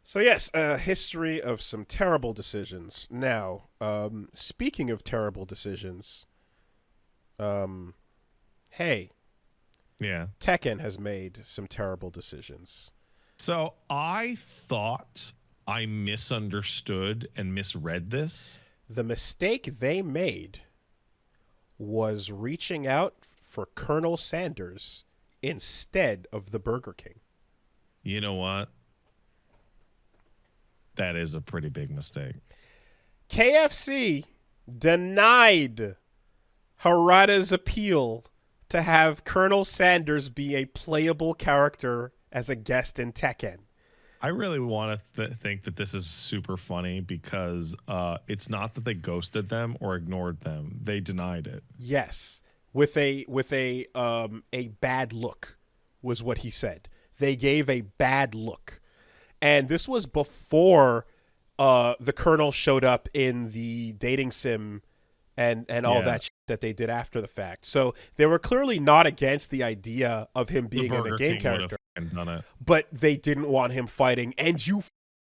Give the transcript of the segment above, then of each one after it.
So yes, a history of some terrible decisions. Now, speaking of terrible decisions, um, hey, Yeah. Tekken has made some terrible decisions. So I thought I misunderstood and misread this. The mistake they made was reaching out for Colonel Sanders instead of the Burger King. You know what? That is a pretty big mistake. KFC denied Harada's appeal to have Colonel Sanders be a playable character as a guest in Tekken. I really want to think that this is super funny because it's not that they ghosted them or ignored them; they denied it. Yes, with a bad look was what he said. They gave a bad look, and this was before the Colonel showed up in the dating sim and all Yeah, that shit that they did after the fact. So they were clearly not against the idea of him the being in a Burger game King would have character, done it. but they didn't want him fighting. And you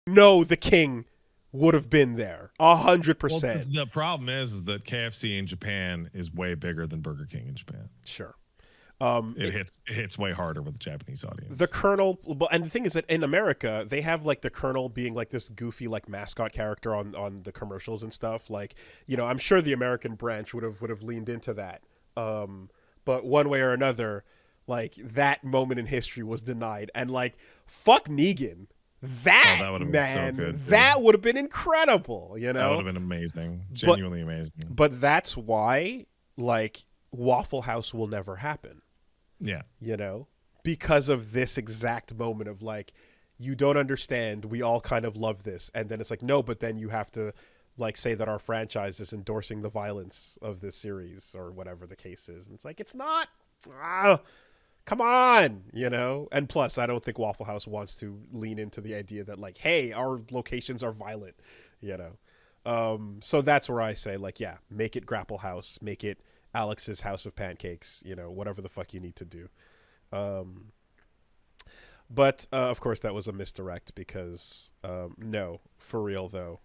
know the King would have been there Well, 100%. the problem is that KFC in Japan is way bigger than Burger King in Japan. Sure. It hits way harder with the Japanese audience. The Colonel, and the thing is that in America they have like the Colonel being like this goofy like mascot character on the commercials and stuff. Like, I'm sure the American branch would have leaned into that. But one way or another, like that moment in history was denied, and like fuck Negan. That, that would have been so man, good, dude. that would have been incredible. That would have been amazing, genuinely amazing. But that's why like Waffle House will never happen. Yeah. Because of this exact moment of like, you don't understand, we all kind of love this, and then it's like, no, but then you have to like say that our franchise is endorsing the violence of this series or whatever the case is, and it's like, it's not, come on. And plus I don't think Waffle House wants to lean into the idea that like, hey, our locations are violent. So that's where I say like, yeah, make it Grapple House, make it Alex's House of Pancakes, whatever the fuck you need to do. But of course that was a misdirect because no, for real though.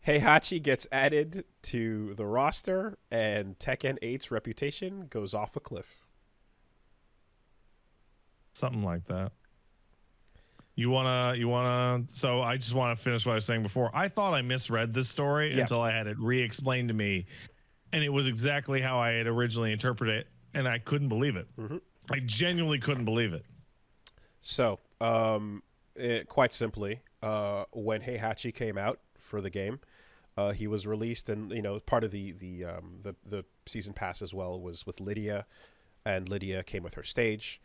Heihachi gets added to the roster and Tekken 8's reputation goes off a cliff. Something like that. You wanna so I just want to finish what I was saying before. I thought I misread this story until I had it re-explained to me, and it was exactly how I had originally interpreted it, and I couldn't believe it. Mm-hmm. I genuinely couldn't believe it. So, quite simply, when Heihachi came out for the game, he was released, and part of the season pass as well was with Lydia, and Lydia came with her stage,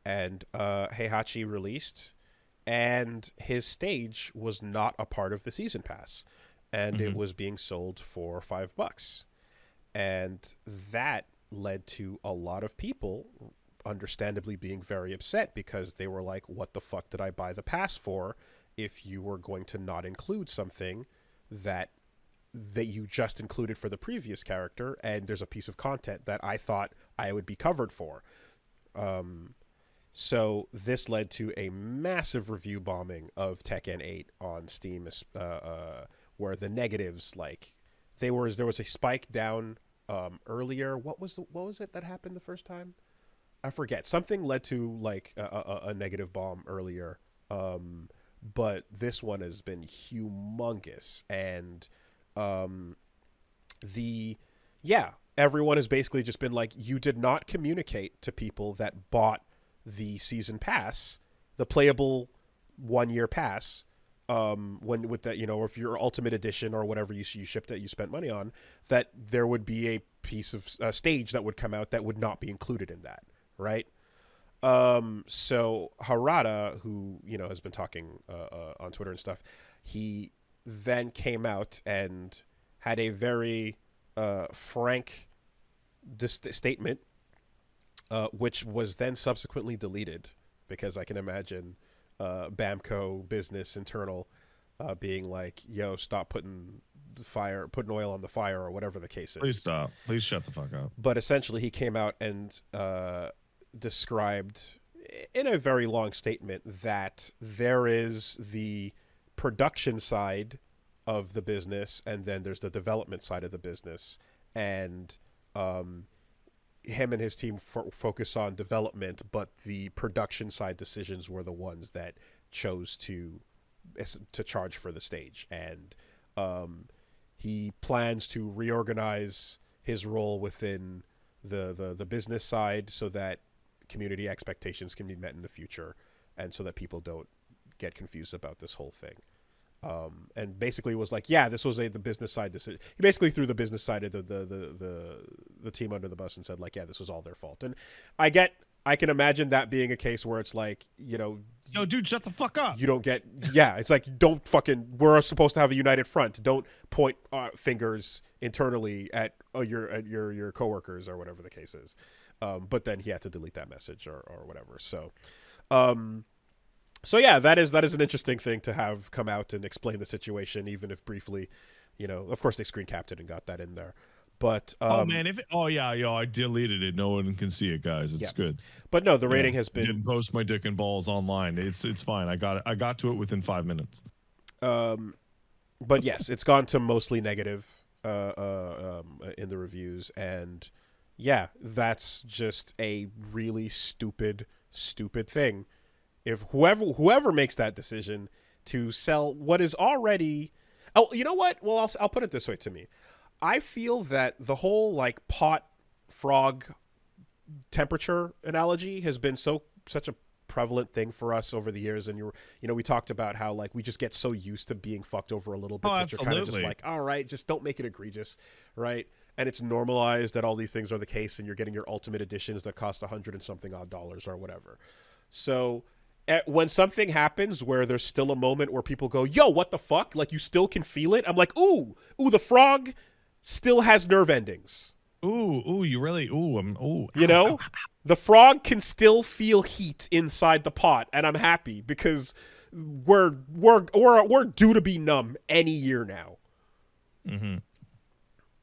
and Heihachi released, and his stage was not a part of the season pass, and it was being sold for $5, and that led to a lot of people understandably being very upset because they were like, what the fuck did I buy the pass for if you were going to not include something that you just included for the previous character, and there's a piece of content that I thought I would be covered for. So this led to a massive review bombing of Tekken 8 on Steam, where the negatives, like, there was a spike down earlier. What was it that happened the first time? I forget. Something led to like a negative bomb earlier, but this one has been humongous, and everyone has basically just been like, you did not communicate to people that bought the season pass, the playable 1-year pass, when with that, or if your ultimate edition or whatever you shipped that you spent money on, that there would be a piece of stage that would come out that would not be included in that, right? So Harada, who has been talking on Twitter and stuff, he then came out and had a very frank statement, which was then subsequently deleted because I can imagine Bamco business internal being like, yo, stop putting oil on the fire, or whatever the case is. Please stop. Please shut the fuck up. But essentially he came out and described in a very long statement that there is the production side of the business, and then there's the development side of the business, and him and his team focus on development, but the production side decisions were the ones that chose to charge for the stage, and he plans to reorganize his role within the business side so that community expectations can be met in the future, and so that people don't get confused about this whole thing. And basically was like, yeah, this was the business side decision. He basically threw the business side of the team under the bus and said, like, yeah, this was all their fault. And I can imagine that being a case where it's like, yo, dude, shut the fuck up. You don't get, yeah, it's like, don't fucking, we're supposed to have a united front. Don't point fingers internally at your coworkers or whatever the case is. But then he had to delete that message or whatever. So yeah, that is an interesting thing to have come out and explain the situation, even if briefly. Of course they screen capped it and got that in there. But I deleted it. No one can see it, guys. It's good. But no, the rating has been. Didn't post my dick and balls online. It's fine. I got it. I got to it within 5 minutes. But yes, it's gone to mostly negative in the reviews, and yeah, that's just a really stupid thing. If whoever makes that decision to sell what is already, you know what? Well, I'll put it this way to me. I feel that the whole like pot frog temperature analogy has been such a prevalent thing for us over the years, and we talked about how like we just get so used to being fucked over a little bit that you're kind of just like, all right, just don't make it egregious, right? And it's normalized that all these things are the case, and you're getting your ultimate editions that cost $100 and something odd or whatever. So when something happens where there's still a moment where people go, yo, what the fuck? Like, you still can feel it. I'm like, ooh, the frog still has nerve endings. You really, the frog can still feel heat inside the pot, and I'm happy because we're due to be numb any year now. Mm-hmm.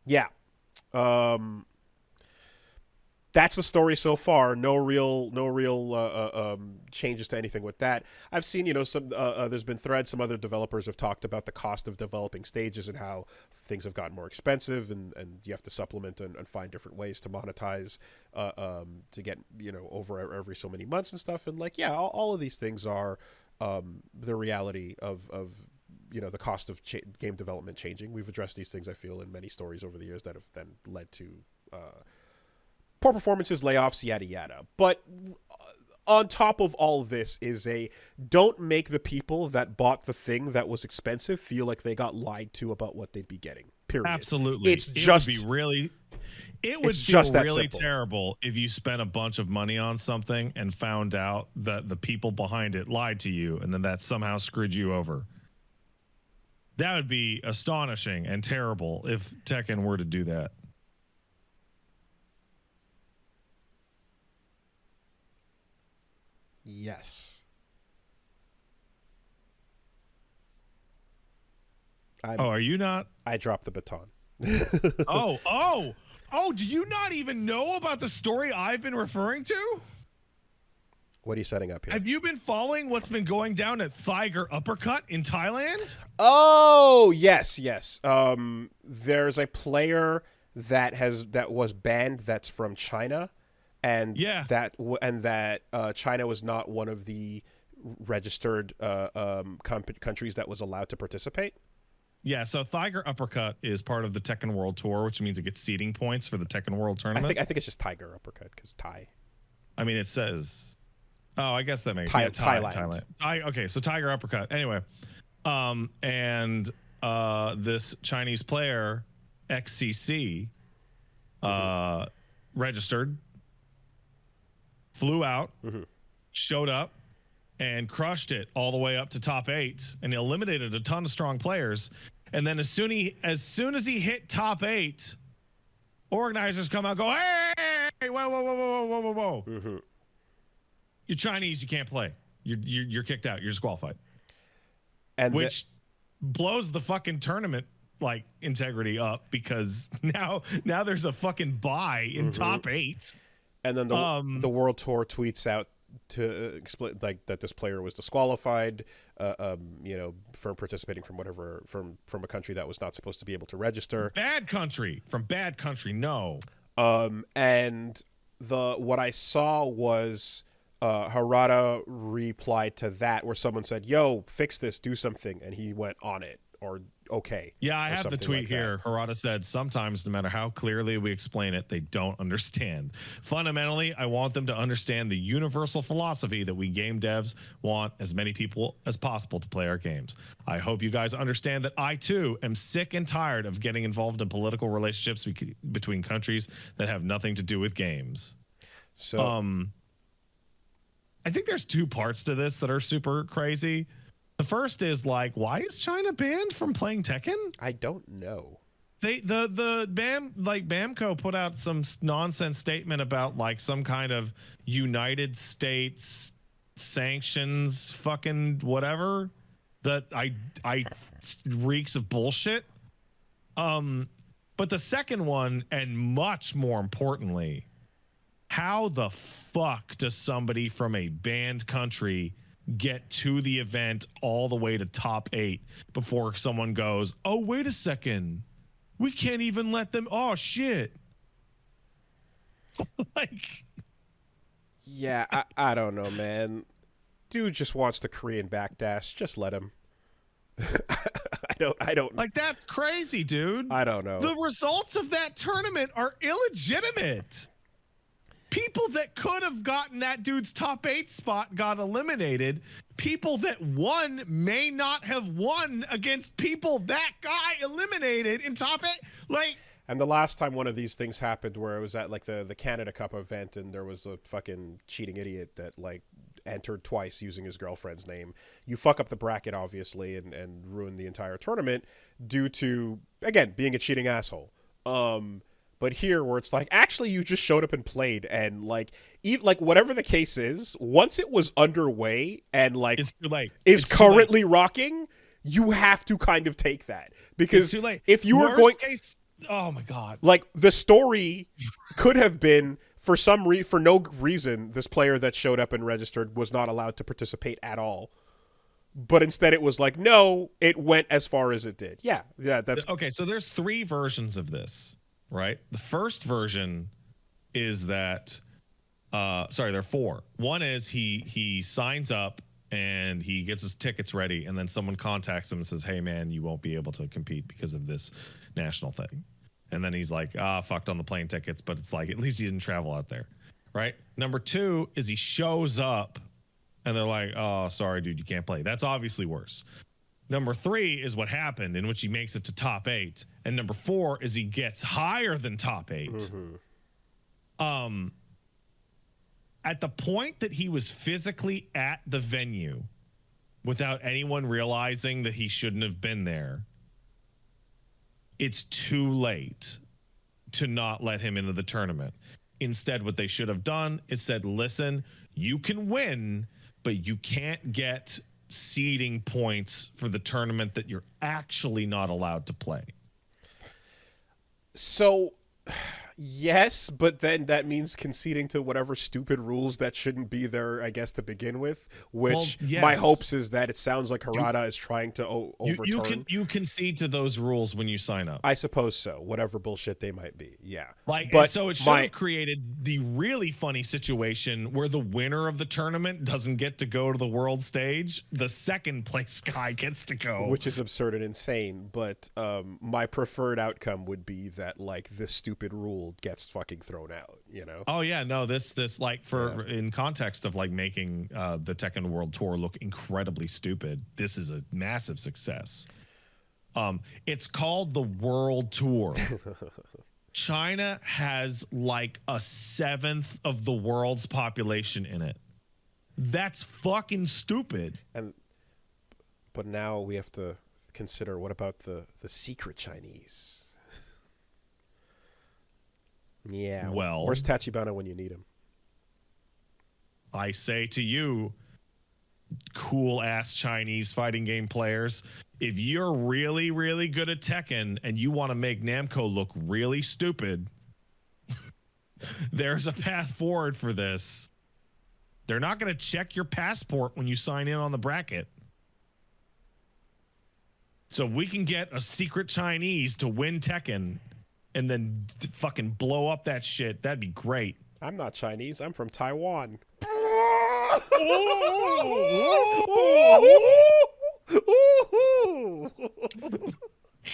Yeah. That's the story so far. No real changes to anything with that. I've seen, some there's been threads. Some other developers have talked about the cost of developing stages and how things have gotten more expensive, and you have to supplement and find different ways to monetize to get over every so many months and stuff. And like, yeah, all of these things are the reality of the cost of game development changing. We've addressed these things, I feel, in many stories over the years that have then led to poor performances, layoffs, yada yada. But on top of all this is don't make the people that bought the thing that was expensive feel like they got lied to about what they'd be getting. Period. Absolutely. It would feel really terrible if you spent a bunch of money on something and found out that the people behind it lied to you, and then that somehow screwed you over. That would be astonishing and terrible if Tekken were to do that. Yes. Are you not? I dropped the baton. Do you not even know about the story I've been referring to? What are you setting up here? Have you been following what's been going down at Tiger Uppercut in Thailand? Oh, yes. There's a player that was banned that's from China. And that China was not one of the registered countries that was allowed to participate. Yeah, so Tiger Uppercut is part of the Tekken World Tour, which means it gets seeding points for the Tekken World Tournament. I think it's just Tiger Uppercut because Thai. I mean, it says. Oh, I guess that makes Thailand. Okay, so Tiger Uppercut. Anyway, and this Chinese player XCC registered. Flew out, showed up, and crushed it all the way up to top 8, and eliminated a ton of strong players. And then as soon as he hit top 8, organizers come out and go, hey, whoa. Mm-hmm. You're Chinese, you can't play. You're kicked out. You're disqualified. And which blows the fucking tournament like integrity up, because now there's a fucking bye in top 8. And then the World Tour tweets out to explain like that this player was disqualified, from participating from a country that was not supposed to be able to register. Bad country. No. And what I saw was Harada replied to that where someone said, "Yo, fix this, do something," and he went on it, or okay. Yeah, I have the tweet here. Harada said, sometimes, no matter how clearly we explain it, they don't understand. Fundamentally, I want them to understand the universal philosophy that we game devs want as many people as possible to play our games. I hope you guys understand that I, too, am sick and tired of getting involved in political relationships between countries that have nothing to do with games. So, I think there's two parts to this that are super crazy. The first is like, why is China banned from playing Tekken? I don't know. Bamco put out some nonsense statement about like some kind of United States sanctions, fucking whatever, that I reeks of bullshit. But the second one, and much more importantly, how the fuck does somebody from a banned country get to the event all the way to top 8 before someone goes, oh, wait a second, we can't even let them, oh shit. Like, yeah, I don't know, man. Dude just wants the Korean backdash, just let him. I don't like, that's crazy, dude. I don't know. The results of that tournament are illegitimate. People that could have gotten that dude's top 8 spot got eliminated. People that won may not have won against people that guy eliminated in top 8. Like, and the last time one of these things happened, where it was at like the Canada Cup event, and there was a fucking cheating idiot that like entered twice using his girlfriend's name. You fuck up the bracket, obviously, and ruin the entire tournament due to, again, being a cheating asshole. But here, where it's like, actually, you just showed up and played, and like, whatever the case is, once it was underway and like it's too late. Is currently rocking, you have to kind of take that, because it's too late. If you were going, case, oh my god, like the story could have been for no reason, this player that showed up and registered was not allowed to participate at all. But instead, it was like, no, it went as far as it did. Yeah, that's okay. So there's 3 versions of this. Right. The first version is that, there are 4. One is he signs up and he gets his tickets ready, and then someone contacts him and says, hey man, you won't be able to compete because of this national thing. And then he's like, fucked on the plane tickets, but it's like, at least he didn't travel out there. Right. Number 2 is he shows up and they're like, oh, sorry, dude, you can't play. That's obviously worse. Number 3 is what happened, in which he makes it to top 8. And number 4 is he gets higher than top 8. Mm-hmm. At the point that he was physically at the venue without anyone realizing that he shouldn't have been there, it's too late to not let him into the tournament. Instead, what they should have done is said, listen, you can win, but you can't get seeding points for the tournament that you're actually not allowed to play. So, yes, but then that means conceding to whatever stupid rules that shouldn't be there, I guess, to begin with, which well, yes. My hopes is that it sounds like Harada is trying to overturn. You concede to those rules when you sign up. I suppose so, whatever bullshit they might be, yeah. But so it should have created the really funny situation where the winner of the tournament doesn't get to go to the world stage. The second place guy gets to go. Which is absurd and insane, but my preferred outcome would be that, like, this stupid rule gets fucking thrown out, you know? Oh yeah, no, this like in context of like making the Tekken World Tour look incredibly stupid, this is a massive success. It's called the World Tour. China has like 1/7 of the world's population in it. That's fucking stupid. But now we have to consider, what about the secret Chinese? Yeah. Well, where's Tachibana when you need him? I say to you, cool ass Chinese fighting game players, if you're really, really good at Tekken and you want to make Namco look really stupid, there's a path forward for this. They're not going to check your passport when you sign in on the bracket. So we can get a secret Chinese to win Tekken and then fucking blow up that shit. That'd be great. I'm not Chinese. I'm from Taiwan.